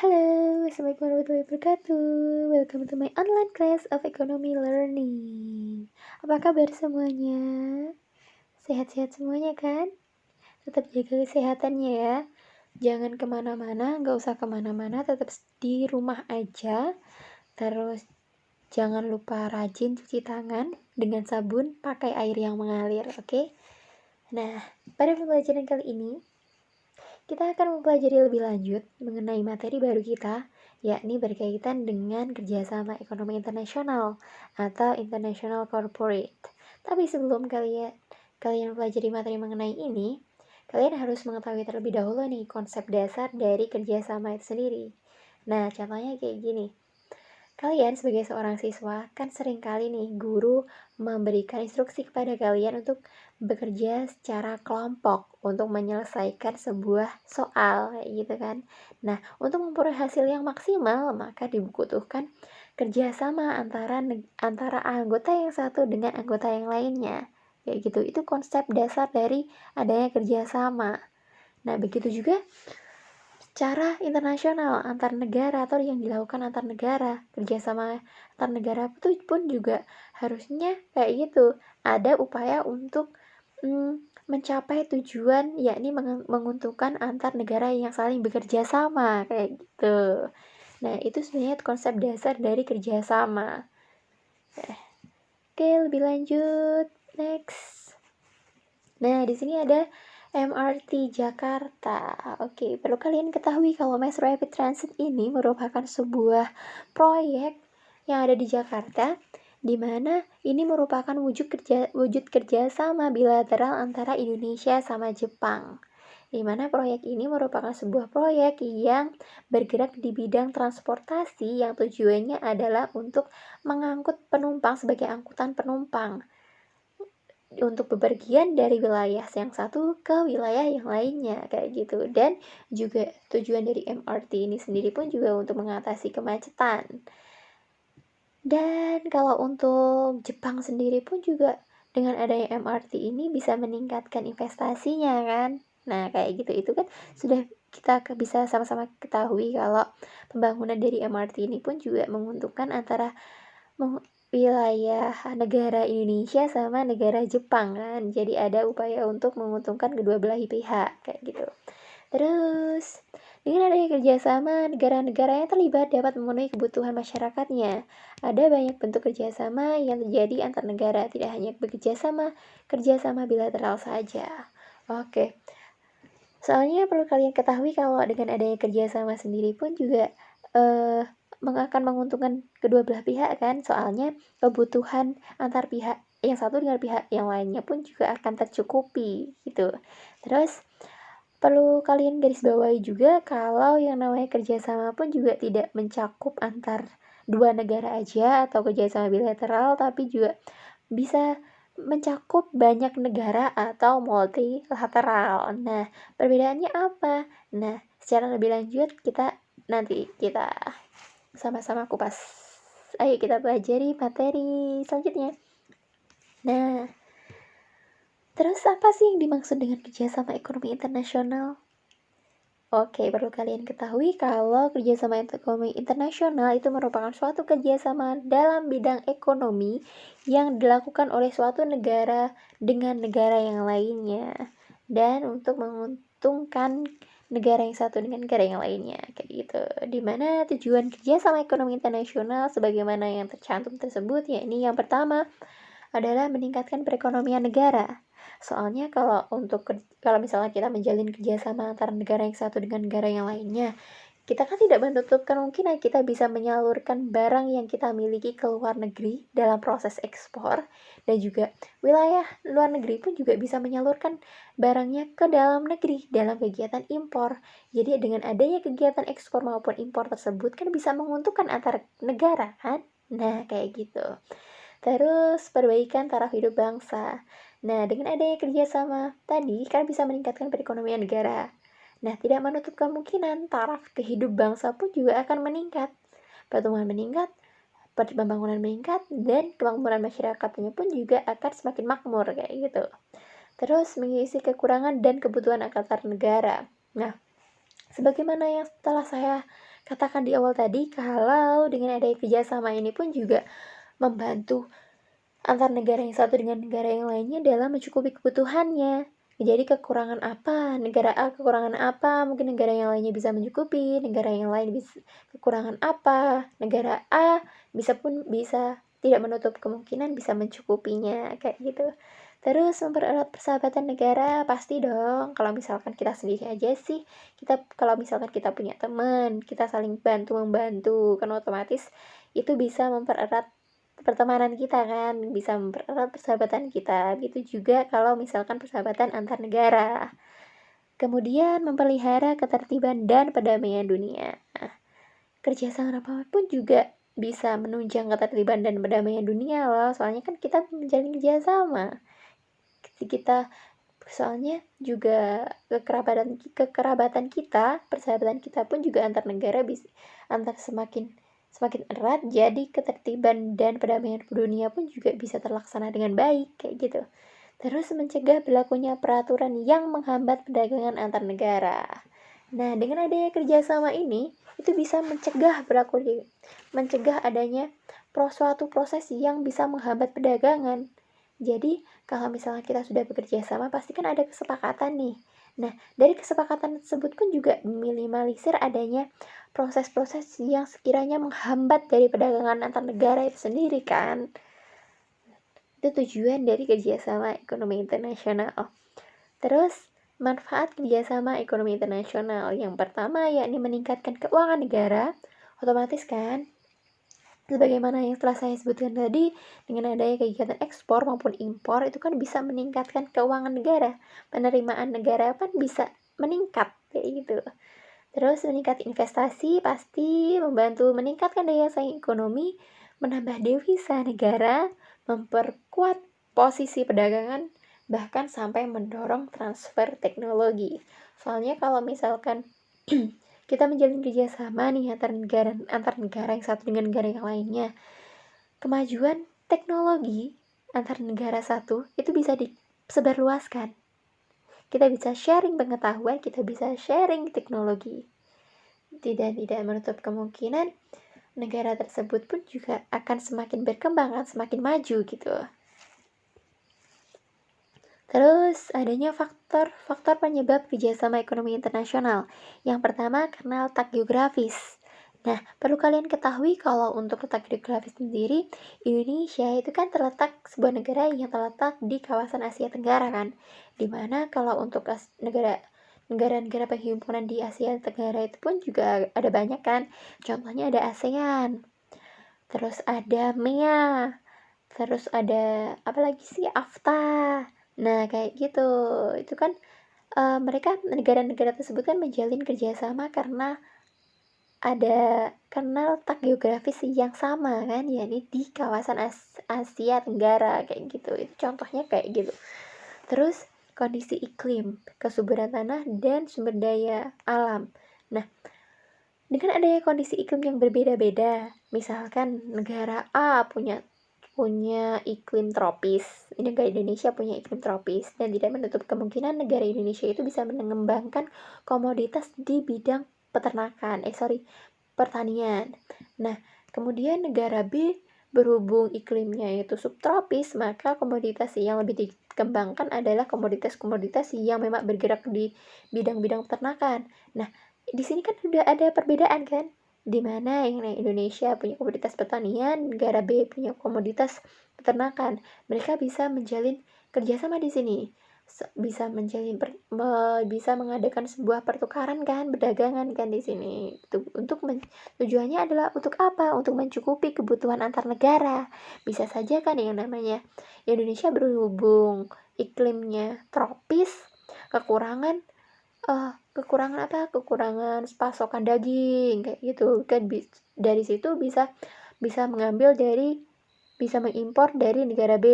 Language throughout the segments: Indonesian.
Halo, Assalamualaikum warahmatullahi wabarakatuh. Welcome to my online class of economy learning. Apa kabar semuanya? Sehat-sehat semuanya kan? Tetap jaga kesehatannya ya. Jangan kemana-mana, nggak usah kemana-mana, tetap di rumah aja. Terus jangan lupa rajin cuci tangan dengan sabun, pakai air yang mengalir, oke? Nah, pada pembelajaran kali ini kita akan mempelajari lebih lanjut mengenai materi baru kita, yakni berkaitan dengan kerjasama ekonomi internasional atau international corporate. Tapi sebelum kalian pelajari materi mengenai ini, kalian harus mengetahui terlebih dahulu nih konsep dasar dari kerjasama itu sendiri. Nah, contohnya kayak gini. Kalian sebagai seorang siswa, kan seringkali nih guru memberikan instruksi kepada kalian untuk bekerja secara kelompok untuk menyelesaikan sebuah soal, kayak gitu kan. Nah, untuk memperoleh hasil yang maksimal, maka dibutuhkan kerjasama antara anggota yang satu dengan anggota yang lainnya, kayak gitu. Itu konsep dasar dari adanya kerjasama. Nah, begitu juga cara internasional antar negara atau yang dilakukan antar negara, kerjasama antar negara itu pun juga harusnya kayak gitu, ada upaya untuk mencapai tujuan, yakni menguntungkan antar negara yang saling bekerja sama, kayak gitu. Nah, itu sebenarnya konsep dasar dari kerjasama. Oke, lebih lanjut, next. Nah, di sini ada MRT Jakarta. Oke, perlu kalian ketahui kalau Mass Rapid Transit ini merupakan sebuah proyek yang ada di Jakarta, di mana ini merupakan wujud kerjasama bilateral antara Indonesia sama Jepang. Di mana proyek ini merupakan sebuah proyek yang bergerak di bidang transportasi yang tujuannya adalah untuk mengangkut penumpang sebagai angkutan penumpang untuk bepergian dari wilayah yang satu ke wilayah yang lainnya, kayak gitu. Dan juga tujuan dari MRT ini sendiri pun juga untuk mengatasi kemacetan. Dan kalau untuk Jepang sendiri pun juga dengan adanya MRT ini bisa meningkatkan investasinya kan. Nah, kayak gitu itu kan sudah kita bisa sama-sama ketahui kalau pembangunan dari MRT ini pun juga menguntungkan antara wilayah negara Indonesia sama negara Jepang kan. Jadi ada upaya untuk menguntungkan kedua belah pihak, kayak gitu. Terus, dengan adanya kerjasama, negara-negara yang terlibat dapat memenuhi kebutuhan masyarakatnya. Ada banyak bentuk kerjasama yang terjadi antar negara, tidak hanya kerjasama bilateral saja. Oke. Soalnya perlu kalian ketahui kalau dengan adanya kerjasama sendiri pun juga akan menguntungkan kedua belah pihak kan. Soalnya kebutuhan antar pihak yang satu dengan pihak yang lainnya pun juga akan tercukupi gitu. Terus perlu kalian garis bawahi juga kalau yang namanya kerjasama pun juga tidak mencakup antar dua negara aja atau kerjasama bilateral, tapi juga bisa mencakup banyak negara atau multilateral. Nah, perbedaannya apa? Nah, secara lebih lanjut kita sama-sama kupas. Ayo kita pelajari materi selanjutnya. Nah, terus apa sih yang dimaksud dengan kerjasama ekonomi internasional? Oke, perlu kalian ketahui kalau kerjasama ekonomi internasional itu merupakan suatu kerjasama dalam bidang ekonomi yang dilakukan oleh suatu negara dengan negara yang lainnya, dan untuk menguntungkan negara yang satu dengan negara yang lainnya, kayak gitu. Dimana tujuan kerjasama ekonomi internasional sebagaimana yang tercantum tersebut, yakni yang pertama adalah meningkatkan perekonomian negara. Soalnya kalau misalnya kita menjalin kerjasama antara negara yang satu dengan negara yang lainnya, kita kan tidak menutup kemungkinan kita bisa menyalurkan barang yang kita miliki ke luar negeri dalam proses ekspor, dan juga wilayah luar negeri pun juga bisa menyalurkan barangnya ke dalam negeri dalam kegiatan impor. Jadi dengan adanya kegiatan ekspor maupun impor tersebut kan bisa menguntungkan antar negara kan. Nah, kayak gitu. Terus perbaikan taraf hidup bangsa. Nah, dengan adanya kerjasama tadi kan bisa meningkatkan perekonomian negara. Nah, tidak menutup kemungkinan taraf kehidup bangsa pun juga akan meningkat. Pertumbuhan meningkat, pembangunan meningkat, dan kemakmuran masyarakatnya pun juga akan semakin makmur, kayak gitu. Terus mengisi kekurangan dan kebutuhan antar negara. Nah, sebagaimana yang telah saya katakan di awal tadi, kalau dengan adanya kerjasama ini pun juga membantu antar negara yang satu dengan negara yang lainnya dalam mencukupi kebutuhannya. Jadi kekurangan apa, negara A kekurangan apa, mungkin negara yang lainnya bisa mencukupi, negara yang lain bisa kekurangan apa, negara A bisa tidak menutup kemungkinan bisa mencukupinya, kayak gitu. Terus mempererat persahabatan negara, pasti dong. Kalau misalkan kita sendiri aja sih, kalau misalkan kita punya teman, kita saling bantu membantu, kan otomatis itu bisa mempererat pertemanan kita kan, bisa mempererat persahabatan kita. Begitu juga kalau misalkan persahabatan antar negara. Kemudian memelihara ketertiban dan perdamaian dunia. Nah, kerjasama apapun juga bisa menunjang ketertiban dan perdamaian dunia loh. Soalnya kan kita menjalin kerjasama. Soalnya juga kekerabatan kita, persahabatan kita pun juga antar negara bisa semakin erat, jadi ketertiban dan perdamaian dunia pun juga bisa terlaksana dengan baik, kayak gitu. Terus mencegah berlakunya peraturan yang menghambat perdagangan antar negara. Nah, dengan adanya kerjasama ini, itu bisa mencegah adanya suatu proses yang bisa menghambat perdagangan. Jadi, kalau misalnya kita sudah bekerja sama, pasti kan ada kesepakatan nih. Nah, dari kesepakatan tersebut pun juga meminimalisir adanya proses-proses yang sekiranya menghambat dari perdagangan antar negara itu sendiri kan. Itu tujuan dari kerjasama ekonomi internasional. Terus, manfaat kerjasama ekonomi internasional. Yang pertama, yakni meningkatkan keuangan negara. Otomatis kan, sebagaimana yang telah saya sebutkan tadi, dengan adanya kegiatan ekspor maupun impor, itu kan bisa meningkatkan keuangan negara. Penerimaan negara kan bisa meningkat, kayak gitu. Terus meningkat investasi pasti membantu meningkatkan daya saing ekonomi, menambah devisa negara, memperkuat posisi perdagangan, bahkan sampai mendorong transfer teknologi. Soalnya kalau misalkan kita menjalin kerjasama nih antar negara yang satu dengan negara yang lainnya, kemajuan teknologi antar negara satu itu bisa disebarluaskan. Kita bisa sharing pengetahuan, kita bisa sharing teknologi. Tidak menutup kemungkinan negara tersebut pun juga akan semakin berkembang, semakin maju gitu. Terus adanya faktor penyebab kerjasama ekonomi internasional. Yang pertama, karena letak geografis. Nah, perlu kalian ketahui kalau untuk letak geografis sendiri, Indonesia itu kan terletak sebuah negara yang terletak di kawasan Asia Tenggara kan. Dimana kalau untuk negara-negara penghimpunan di Asia Tenggara itu pun juga ada banyak kan. Contohnya ada ASEAN, terus ada MEA, terus ada apa lagi sih, AFTA. Nah, kayak gitu. Itu kan mereka negara-negara tersebut kan menjalin kerjasama karena letak geografis yang sama kan, yakni di kawasan Asia Tenggara kayak gitu. Itu contohnya kayak gitu. Terus kondisi iklim, kesuburan tanah dan sumber daya alam. Nah, dengan adanya kondisi iklim yang berbeda-beda, misalkan negara A punya iklim tropis, negara Indonesia punya iklim tropis, dan tidak menutup kemungkinan negara Indonesia itu bisa mengembangkan komoditas di bidang pertanian. Nah, kemudian negara B berhubung iklimnya itu subtropis, maka komoditas yang lebih dikembangkan adalah komoditas-komoditas yang memang bergerak di bidang-bidang peternakan. Nah, di sini kan sudah ada perbedaan kan, di mana yang Indonesia punya komoditas pertanian, negara B punya komoditas peternakan. Mereka bisa menjalin kerjasama di sini, bisa mengadakan sebuah pertukaran kan, berdagangan kan di sini. Tujuannya adalah untuk apa? Untuk mencukupi kebutuhan antar negara. Bisa saja kan yang namanya Indonesia berhubung iklimnya tropis, kekurangan pasokan daging kayak gitu kan, dari situ bisa mengimpor dari negara B,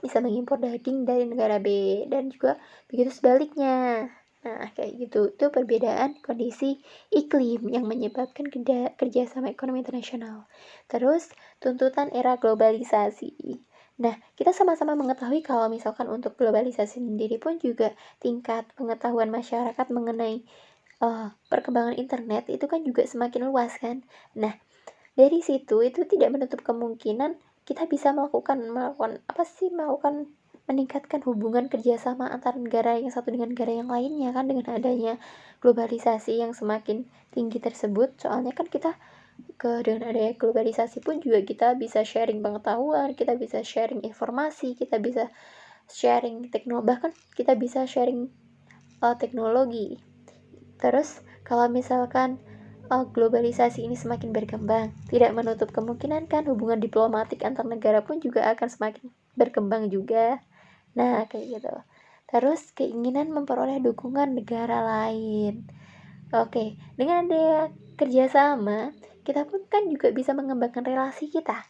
bisa mengimpor daging dari negara B, dan juga begitu sebaliknya. Nah, kayak gitu. Itu perbedaan kondisi iklim yang menyebabkan kerjasama ekonomi internasional. Terus, tuntutan era globalisasi. Nah, kita sama-sama mengetahui kalau misalkan untuk globalisasi sendiri pun juga tingkat pengetahuan masyarakat mengenai perkembangan internet itu kan juga semakin luas kan. Nah, dari situ itu tidak menutup kemungkinan kita bisa melakukan meningkatkan hubungan kerjasama antar negara yang satu dengan negara yang lainnya kan, dengan adanya globalisasi yang semakin tinggi tersebut. Soalnya kan kita dengan adanya globalisasi pun juga kita bisa sharing pengetahuan, kita bisa sharing informasi, kita bisa sharing bahkan kita bisa sharing teknologi. Terus kalau misalkan globalisasi ini semakin berkembang, tidak menutup kemungkinan kan hubungan diplomatik antar negara pun juga akan semakin berkembang juga. Nah, kayak gitu. Terus keinginan memperoleh dukungan negara lain. Oke, dengan ada kerjasama, kita pun kan juga bisa mengembangkan relasi kita.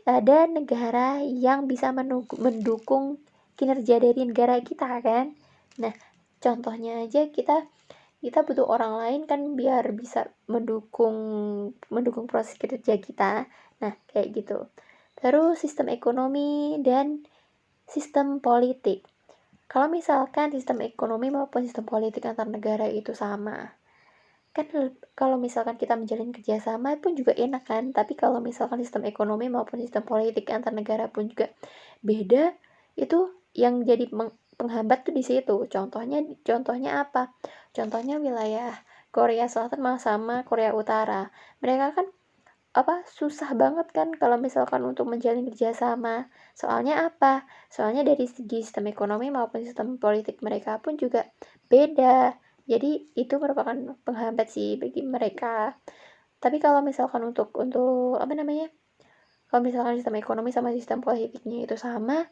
Ada negara yang bisa mendukung kinerja dari negara kita kan. Nah, contohnya aja kita butuh orang lain kan biar bisa mendukung proses kerja kita. Nah, kayak gitu. Terus sistem ekonomi dan sistem politik. Kalau misalkan sistem ekonomi maupun sistem politik antar negara itu sama, kan kalau misalkan kita menjalin kerjasama pun juga enak kan. Tapi kalau misalkan sistem ekonomi maupun sistem politik antar negara pun juga beda, itu yang jadi penghambat tuh di situ. Contohnya apa? Contohnya wilayah Korea Selatan sama Korea Utara. Mereka kan susah banget kan kalau misalkan untuk menjalin kerjasama. Soalnya apa? Soalnya dari segi sistem ekonomi maupun sistem politik mereka pun juga beda. Jadi itu merupakan penghambat sih bagi mereka. Tapi kalau misalkan untuk kalau misalkan sistem ekonomi sama sistem politiknya itu sama,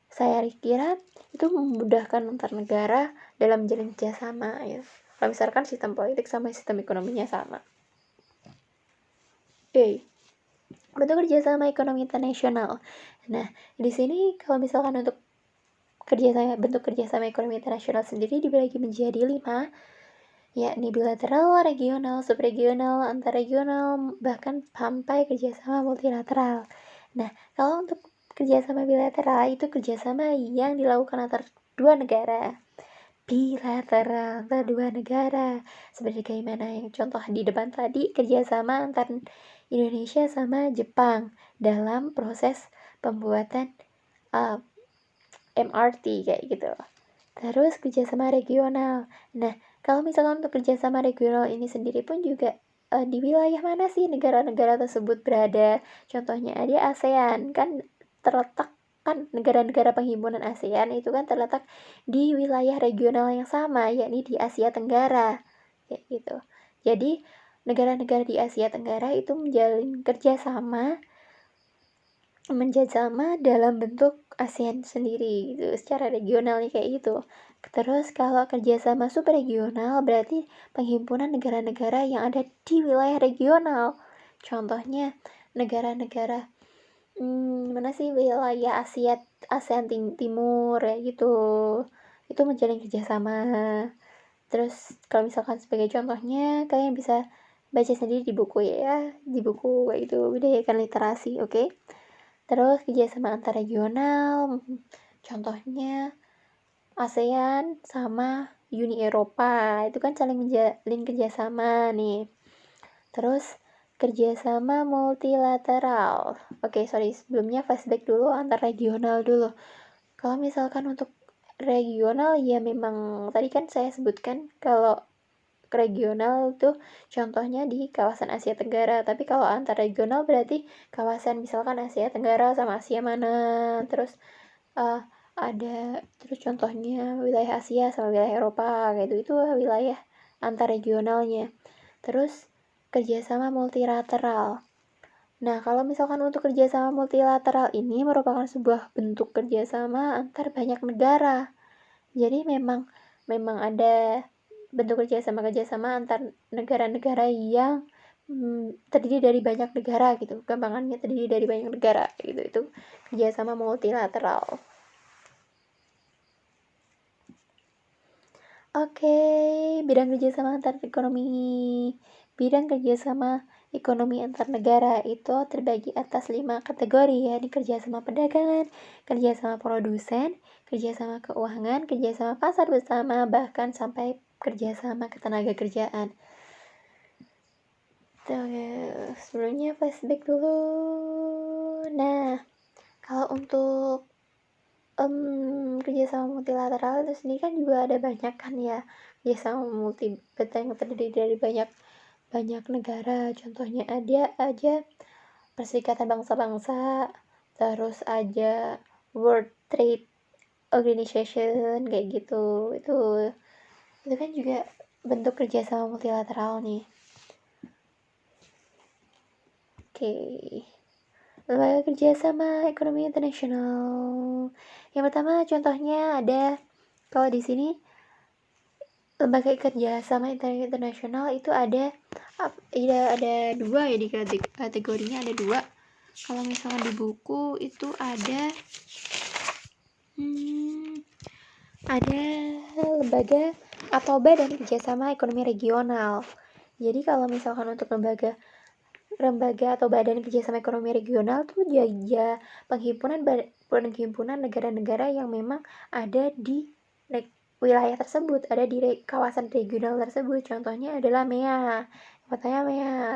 saya kira itu memudahkan antar negara dalam menjalin kerjasama ya. Kalau misalkan sistem politik sama sistem ekonominya sama. Oke. Bentuk kerjasama ekonomi internasional. Nah, di sini kalau misalkan untuk bentuk kerjasama ekonomi internasional sendiri dibagi menjadi 5, yakni bilateral, regional, subregional, antarregional, bahkan sampai kerjasama multilateral. Nah, kalau untuk kerjasama bilateral itu kerjasama yang dilakukan antar dua negara. Bilateral antar dua negara, seperti bagaimana yang contoh di depan tadi, kerjasama antar Indonesia sama Jepang dalam proses pembuatan MRT kayak gitu. Terus kerjasama regional. Nah, kalau misalkan untuk kerjasama regional ini sendiri pun juga di wilayah mana sih negara-negara tersebut berada? Contohnya ada ASEAN kan, terletak kan negara-negara penghimpunan ASEAN itu kan terletak di wilayah regional yang sama, yakni di Asia Tenggara kayak gitu. Jadi negara-negara di Asia Tenggara itu menjalin kerjasama dalam bentuk ASEAN sendiri gitu, secara regionalnya kayak gitu. Terus kalau kerjasama subregional berarti penghimpunan negara-negara yang ada di wilayah regional. Contohnya negara-negara mana sih wilayah ASEAN Timur ya gitu. Itu menjalin kerjasama. Terus kalau misalkan sebagai contohnya kalian bisa baca sendiri di buku ya, di buku itu budayakan literasi, oke? Terus kerjasama antar regional, contohnya ASEAN sama Uni Eropa, itu kan saling menjalin kerjasama nih. Terus kerjasama multilateral. Oke, sebelumnya flashback dulu antar regional dulu. Kalau misalkan untuk regional ya memang tadi kan saya sebutkan kalau regional tuh contohnya di kawasan Asia Tenggara, tapi kalau antar regional berarti kawasan misalkan Asia Tenggara sama Asia mana, terus ada terus contohnya wilayah Asia sama wilayah Eropa gitu, itu wilayah antar regionalnya. Terus kerjasama multilateral. Nah, kalau misalkan untuk kerjasama multilateral ini merupakan sebuah bentuk kerjasama antar banyak negara. Jadi memang ada bentuk kerjasama antar negara-negara yang terdiri dari banyak negara gitu. Gampangannya terdiri dari banyak negara gitu. Itu kerjasama multilateral. Oke, bidang kerjasama antar ekonomi antar negara itu terbagi atas 5 kategori, yakni kerjasama perdagangan, kerjasama produsen, kerjasama keuangan, kerjasama pasar bersama, bahkan sampai kerjasama ketenaga kerjaan. Sebelumnya flashback dulu. Nah, kalau untuk kerjasama multilateral itu sendiri kan juga ada banyak kan ya, kerjasama yang terdiri dari banyak negara. Contohnya ada aja Perserikatan Bangsa-Bangsa, terus aja World Trade Organization kayak gitu. Itu kan juga bentuk kerjasama multilateral nih. Oke. Lembaga kerjasama ekonomi internasional. Yang pertama contohnya ada, kalau di sini lembaga kerjasama internasional itu ada dua ya, di kategorinya ada dua. Kalau misalnya di buku itu ada lembaga atau badan kerjasama ekonomi regional. Jadi kalau misalkan untuk lembaga atau badan kerjasama ekonomi regional tuh ya penghimpunan negara-negara yang memang ada di wilayah tersebut, ada di kawasan regional tersebut. Contohnya adalah MEA,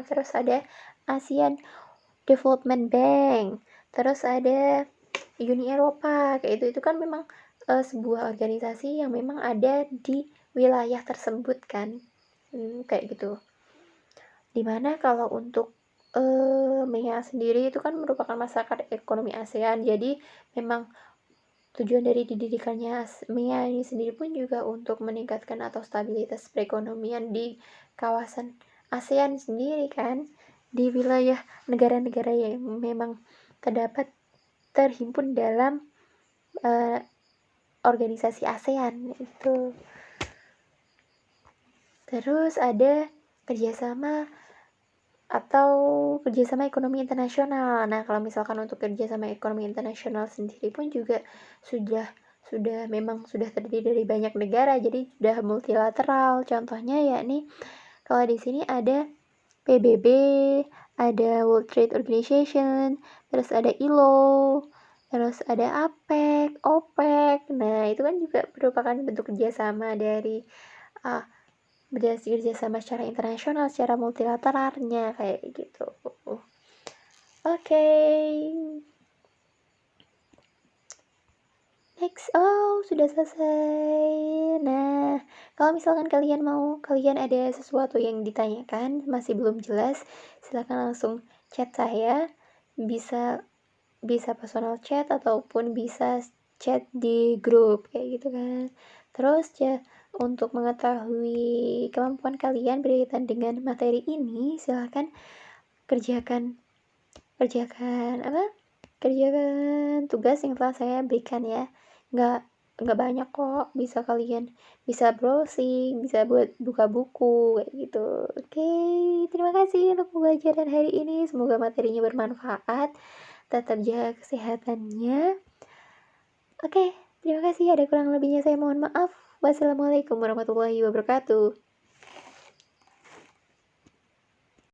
terus ada ASEAN Development Bank, terus ada Uni Eropa, kayak itu kan memang sebuah organisasi yang memang ada di wilayah tersebut kan, kayak gitu. Dimana kalau untuk MEA sendiri itu kan merupakan masyarakat ekonomi ASEAN, jadi memang tujuan dari didirikannya MEA ini sendiri pun juga untuk meningkatkan atau stabilitas perekonomian di kawasan ASEAN sendiri kan, di wilayah negara-negara yang memang terhimpun dalam organisasi ASEAN itu. Terus ada kerjasama ekonomi internasional. Nah, kalau misalkan untuk kerjasama ekonomi internasional sendiri pun juga sudah terdiri dari banyak negara, jadi sudah multilateral. Contohnya yakni kalau di sini ada PBB, ada World Trade Organization, terus ada ILO, terus ada APEC, OPEC. Nah, itu kan juga merupakan bentuk kerjasama dari kerjasama secara internasional, secara multilateralnya kayak gitu. Oke. Next, sudah selesai. Nah, kalau misalkan kalian ada sesuatu yang ditanyakan masih belum jelas, silakan langsung chat saya. Bisa personal chat ataupun bisa chat di grup kayak gitu kan. Terus ya, untuk mengetahui kemampuan kalian berkaitan dengan materi ini, silakan kerjakan tugas yang telah saya berikan ya. Nggak banyak kok, kalian bisa browsing, bisa buat buka buku kayak gitu. Oke, terima kasih untuk pembelajaran hari ini, semoga materinya bermanfaat. Tetap jaga kesehatannya. Oke, terima kasih. Ada kurang lebihnya saya mohon maaf. Wassalamualaikum warahmatullahi wabarakatuh.